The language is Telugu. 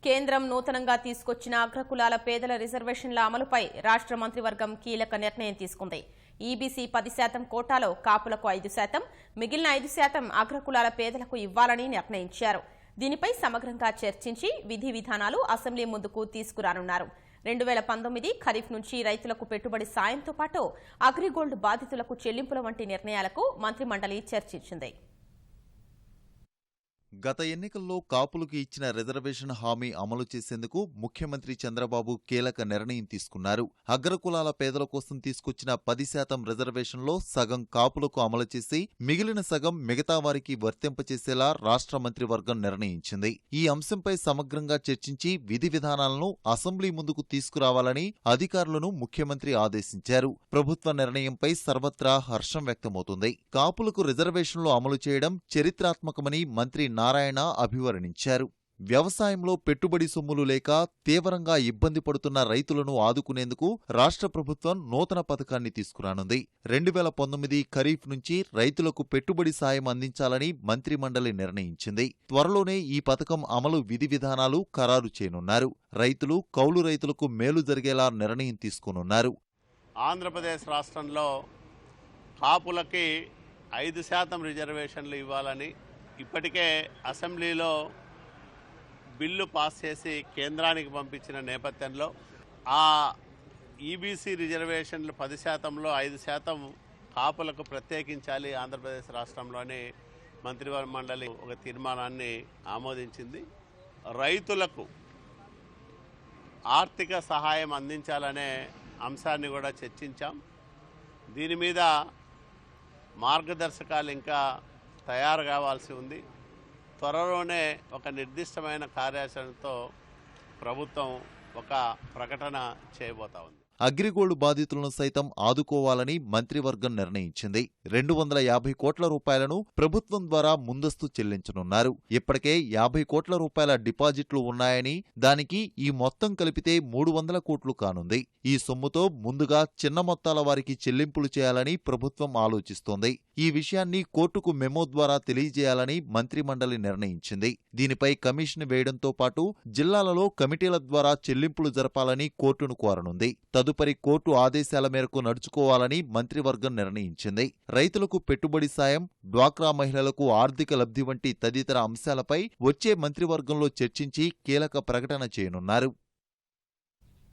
కేంద్రం నూతనంగా తీసుకొచ్చిన అగ్రకులాల పేదల రిజర్వేషన్ల అమలుపై రాష్ట్ర మంత్రివర్గం కీలక నిర్ణయం తీసుకుంది. ఈబీసీ 10% కోటాలో కాపులకు 5%, మిగిలిన 5% అగ్రకులాల పేదలకు ఇవ్వాలని నిర్ణయించారు. దీనిపై సమగ్రంగా చర్చించి విధి విధానాలు అసెంబ్లీ ముందుకు తీసుకురానున్నారు. 2019 ఖరీఫ్ నుంచి రైతులకు పెట్టుబడి సాయంతో పాటు అగ్రిగోల్డ్ బాధితులకు చెల్లింపుల వంటి నిర్ణయాలకు మంత్రిమండలి చర్చించింది. గత ఎన్నికల్లో కాపులకు ఇచ్చిన రిజర్వేషన్ హామీ అమలు చేసేందుకు ముఖ్యమంత్రి చంద్రబాబు కీలక నిర్ణయం తీసుకున్నారు. అగ్రకులాల పేదల కోసం తీసుకొచ్చిన 10% రిజర్వేషన్లో సగం కాపులకు అమలు చేసి మిగిలిన సగం మిగతా వారికి వర్తింపచేసేలా రాష్ట్ర మంత్రివర్గం నిర్ణయించింది. ఈ అంశంపై సమగ్రంగా చర్చించి విధి విధానాలను అసెంబ్లీ ముందుకు తీసుకురావాలని అధికారులను ముఖ్యమంత్రి ఆదేశించారు. ప్రభుత్వ నిర్ణయంపై సర్వత్రా హర్షం వ్యక్తమవుతుంది. కాపులకు రిజర్వేషన్లు అమలు చేయడం చరిత్రాత్మకమని మంత్రి నారాయణ అభివర్ణించారు. వ్యవసాయంలో పెట్టుబడి సొమ్ములు లేక తీవ్రంగా ఇబ్బంది పడుతున్న రైతులను ఆదుకునేందుకు రాష్ట్ర ప్రభుత్వం నూతన పథకాన్ని తీసుకురానుంది. 2019 ఖరీఫ్ నుంచి రైతులకు పెట్టుబడి సాయం అందించాలని మంత్రిమండలి నిర్ణయించింది. త్వరలోనే ఈ పథకం అమలు విధి విధానాలు ఖరారు చేయనున్నారు. రైతులు, కౌలు రైతులకు మేలు జరిగేలా నిర్ణయం తీసుకోనున్నారు. ఆంధ్రప్రదేశ్ రాష్ట్రంలో కాపులకి 5% రిజర్వేషన్లు ఇవ్వాలని ఇప్పటికే అసెంబ్లీలో బిల్లు పాస్ చేసి కేంద్రానికి పంపించిన నేపథ్యంలో ఆ ఈబీసీ రిజర్వేషన్లు 10%లో 5% కాపులకు ప్రత్యేకించాలి ఆంధ్రప్రదేశ్ రాష్ట్రంలోని మంత్రిమండలి ఒక తీర్మానాన్ని ఆమోదించింది. రైతులకు ఆర్థిక సహాయం అందించాలనే అంశాన్ని కూడా చర్చించాం. దీని మీద మార్గదర్శకాలు ఇంకా తయారు కావాల్సి ఉంది. త్వరలోనే ఒక నిర్దిష్టమైన కార్యాచరణతో ప్రభుత్వం ఒక ప్రకటన చేయబోతా ఉంది. అగ్రిగోల్డ్ బాధితులను సైతం ఆదుకోవాలని మంత్రివర్గం నిర్ణయించింది. 250 కోట్ల రూపాయలను ప్రభుత్వం ద్వారా ముందస్తు చెల్లించనున్నారు. ఇప్పటికే 50 కోట్ల రూపాయల డిపాజిట్లు ఉన్నాయని, దానికి ఈ మొత్తం కలిపితే 300 కోట్లు కానుంది. ఈ సొమ్ముతో ముందుగా చిన్న మొత్తాల వారికి చెల్లింపులు చేయాలని ప్రభుత్వం ఆలోచిస్తోంది. ఈ విషయాన్ని కోర్టుకు మెమో ద్వారా తెలియజేయాలని మంత్రిమండలి నిర్ణయించింది. దీనిపై కమిషన్ వేయడంతో పాటు జిల్లాలలో కమిటీల ద్వారా చెల్లింపులు జరపాలని కోర్టును కోరనుంది. తదుపరి కోర్టు ఆదేశాల మేరకు నడుచుకోవాలని మంత్రివర్గం నిర్ణయించింది. రైతులకు పెట్టుబడి సాయం, డ్వాక్రా మహిళలకు ఆర్థిక లబ్ధి వంటి తదితర అంశాలపై వచ్చే మంత్రివర్గంలో చర్చించి కీలక ప్రకటన చేయనున్నారు.